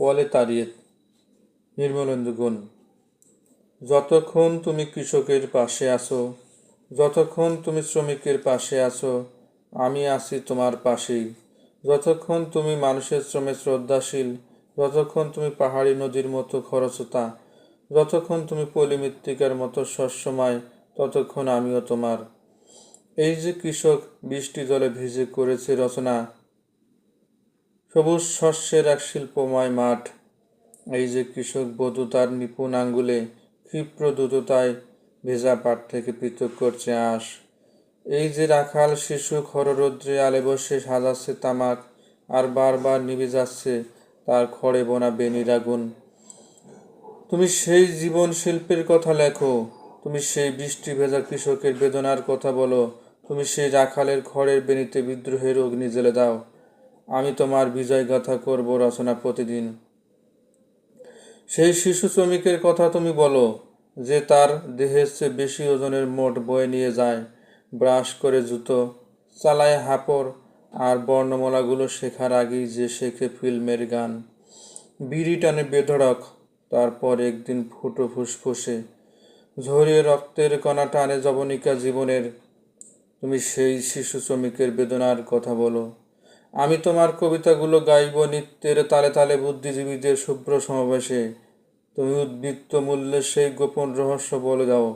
প্রলেতারিয়েত। নির্মলেন্দু গুণ। যতক্ষণ তুমি কৃষকের পাশে আছো, যতক্ষণ তুমি শ্রমিকের পাশে আছো, আমি আছি তোমার পাশেই। যতক্ষণ তুমি মানুষের শ্রমে শ্রদ্ধাশীল, যতক্ষণ তুমি পাহাড়ি নদীর মতো খরস্রোতা, যতক্ষণ তুমি পলি মৃত্তিকার মতো শস্যময়, ততক্ষণ আমিও তোমার। এই যে কৃষক বৃষ্টি জলে ভিজে করেছে রচনা, সবুজ শস্যের এক শিল্পময় মাঠ। এই যে কৃষক বধূ তার নিপুণ আঙ্গুলে ক্ষিপ্র দ্রুততায় ভেজা পাট থেকে পৃথক করছে আঁশ। এই যে রাখাল শিশু খররৌদ্রে আলে বসে সাজাচ্ছে তামাক, আর বারবার নিভে যাচ্ছে তার খড়ে বোনা বেনির আগুন। তুমি সেই জীবন শিল্পের কথা লেখো, তুমি সেই বৃষ্টি ভেজা কৃষকের বেদনার কথা বলো, তুমি সেই রাখালের খড়ের বেনিতে বিদ্রোহের অগ্নি জ্বেলে দাও। আমি তোমার বিজয় গাথা করব রচনা প্রতিদিন। সেই শিশু শ্রমিকের কথা তুমি বলো, যে তার দেহের চেয়ে বেশি ওজনের মোট বয়ে নিয়ে যায়, ব্রাশ করে জুতো, চালায় হাঁপড়, আর বর্ণমালাগুলো শেখার আগেই যে শেখে ফিল্মের গান। বিড়ি টানে বেধড়ক, তারপর একদিন ফুটো ফুসফুসে ঝরিয়ে রক্তের কণা টানে যবনিকা জীবনের। তুমি সেই শিশু শ্রমিকের বেদনার কথা বলো। আমি তোমার কবিতাগুলো গাইব নৃত্যের তালে তালে বুদ্ধিজীবীদের শুভ্র সমাবেশে। তুমি উদ্বৃত্ত মূল্যের সেই গোপন রহস্য বলে দাও।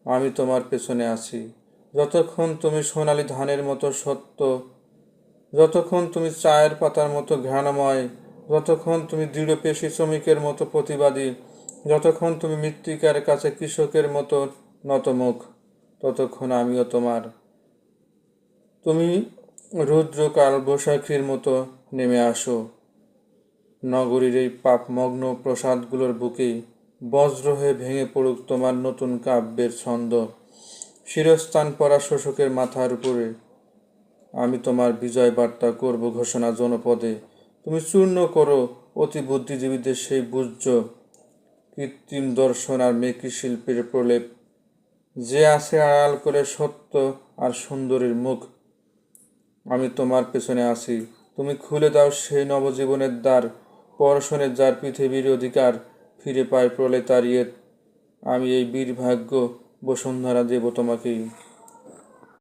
আমি তোমার পেছনে আছি। যতক্ষণ তুমি সোনালি ধানের মতো সত্য, যতক্ষণ তুমি চায়ের পাতার মতো ঘ্রাণময়, যতক্ষণ তুমি দৃঢ়পেশী শ্রমিকের মতো প্রতিবাদী, যতক্ষণ তুমি মৃত্তিকার কাছে কৃষকের মতো নতমুখ, ততক্ষণ আমিও তোমার। তুমি রুদ্র কাল বৈশাখীর মতো নেমে আসো নগরীর এই পাপমগ্ন প্রসাদগুলোর বুকে। বজ্র হয়ে ভেঙে পড়ুক তোমার নতুন কাব্যের ছন্দ শিরস্থান পরা শোষকের মাথার উপরে। আমি তোমার বিজয় বার্তা করব ঘোষণা জনপদে। তুমি চূর্ণ করো অতি বুদ্ধিজীবীদের সেই বুজ্জ কৃত্রিম দর্শন আর মেকি শিল্পের প্রলেপ, যে আছে আড়াল করে সত্য আর সুন্দরীর মুখ। আমি তোমার পেছনে আছি। তুমি খুলে দাও সেই নবজীবনের দ্বার, পরশনের যার পৃথিবীর অধিকার ফিরে পায় প্রলেতারিয়েত। আমি এই বীর ভাগ্য বসুন্ধরা দেব তোমাকেই।